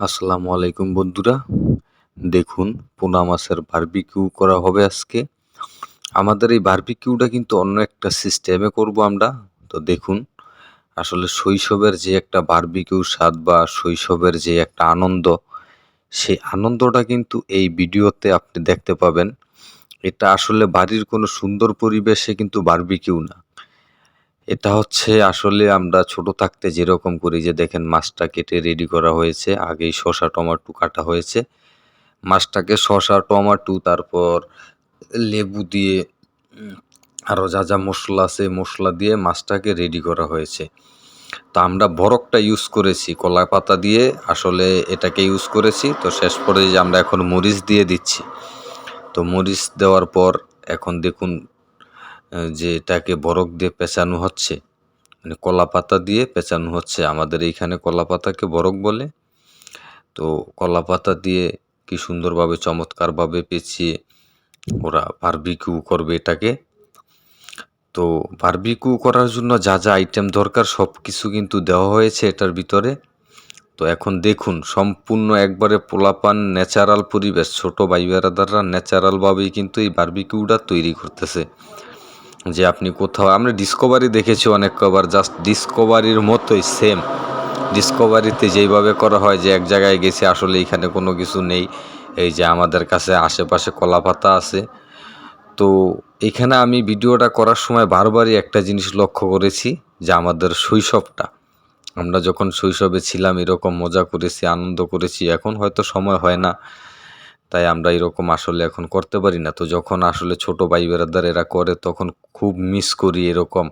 আসসালামু আলাইকুম বন্ধুরা, দেখুন পোনা মাছের বারবিকিউ করা হবে আজকে। আমাদের এই বারবিকিউটা কিন্তু অন্য একটা সিস্টেমে করব আমরা। তো দেখুন, আসলে শৈশবের যে একটা বারবিকিউ স্বাদ বা শৈশবের যে একটা আনন্দ, সেই আনন্দটা কিন্তু এই ভিডিওতে আপনি দেখতে পাবেন। এটা আসলে বাড়ির কোনো সুন্দর পরিবেশে কিন্তু বারবিকিউ না, এটা হচ্ছে আসলে আমরা ছোট থাকতে যেরকম করি, যে দেখেন মাছটা কেটে রেডি করা হয়েছে, আগেই শসা টমাটো কাটা হয়েছে, মাছটাকে শসা টমাটো তারপর লেবু দিয়ে আরও যা যা মশলা আছে মশলা দিয়ে মাছটাকে রেডি করা হয়েছে। তো আমরা বরকটা ইউজ করেছি, কলা পাতা দিয়ে আসলে এটাকে ইউজ করেছি। তো শেষ পর্যায়ে যে আমরা এখন মরিচ দিয়ে দিচ্ছি। তো মরিচ দেওয়ার পর এখন দেখুন যে এটাকে বরক দিয়ে পেঁচানো হচ্ছে, মানে কলা পাতা দিয়ে পেঁচানো হচ্ছে। আমাদের এইখানে কলা পাতাকে বরক বলে। তো কলা পাতা দিয়ে কি সুন্দরভাবে চমৎকারভাবে পেঁচিয়ে ওরা বারবিকিউ করবে এটাকে। তো বারবিকিউ করার জন্য যা যা আইটেম দরকার সব কিছু কিন্তু দেওয়া হয়েছে এটার ভিতরে। তো এখন দেখুন সম্পূর্ণ একবারে পোলাপান ন্যাচারাল পরিবেশ, ছোট ভাই বেড়াদাররা ন্যাচারালভাবেই কিন্তু এই বারবিকিউটা তৈরি করতেছে। যে আপনি কোথাও, আমরা ডিসকভারি দেখেছি অনেক কবার, জাস্ট ডিসকভারির মতোই সেম। ডিসকভারিতে যেইভাবে করা হয় যে এক জায়গায় গেছে, আসলে এখানে কোনো কিছু নেই। এই যে আমাদের কাছে আশেপাশে কলা পাতা আছে। তো এখানে আমি ভিডিওটা করার সময় বারবারই একটা জিনিস লক্ষ্য করেছি, যে আমাদের শৈশবটা, আমরা যখন শৈশবে ছিলাম এরকম মজা করেছি, আনন্দ করেছি। এখন হয়তো সময় হয় না, তাই আমরা এরকম আসলে এখন করতে পারি না। তো যখন আসলে ছোট ভাই বেড়াদার এরা করে, তখন খুব মিস করি এরকম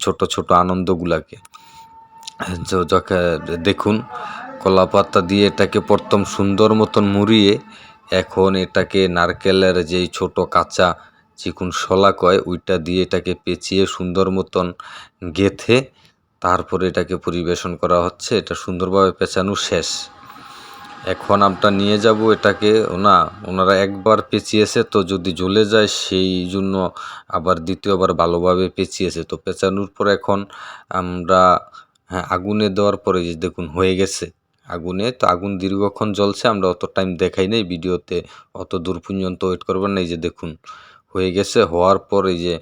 ছোট ছোট আনন্দগুলাকে। দেখুন কলা পাতা দিয়ে এটাকে প্রথম সুন্দর মতন মুড়িয়ে, এখন এটাকে নারকেলের যেই ছোট কাঁচা চিকুন শলা কয় ওইটা দিয়ে এটাকে পেঁচিয়ে সুন্দর মতন গেথে তারপরে এটাকে পরিবেশন করা হচ্ছে। এটা সুন্দরভাবে পেঁচানো শেষ। এখন আমরা নিয়ে যাব এটাকে, ওনারা একবার পেঁচিয়েছে, তো যদি জ্বলে যায় সেই জন্য আবার দ্বিতীয়বার ভালোভাবে পেঁচিয়েছে। তো পেঁচানোর পর এখন আমরা আগুনে দেওয়ার পরে যে দেখুন হয়ে গেছে আগুনে। তো আগুন দীর্ঘক্ষণ জ্বলছে, আমরা অত টাইম দেখাই নাই ভিডিওতে, অত দূর পর্যন্ত ওয়েট করবেন না। এই যে দেখুন হয়ে গেছে। হওয়ার পর এই যে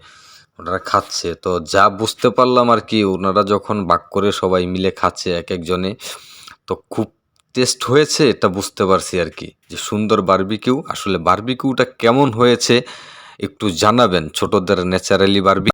ওনারা খাচ্ছে, তো যা বুঝতে পারলাম আর কি, ওনারা যখন ভাগ করে সবাই মিলে খাচ্ছে এক একজনে, তো খুব টেস্ট হয়েছে এটা বুঝতে পারছি আর কি, যে সুন্দর বারবিকিউ। আসলে বারবিকিউটা কেমন হয়েছে একটু জানাবেন, ছোটদের ন্যাচারালি বারবিকিউ।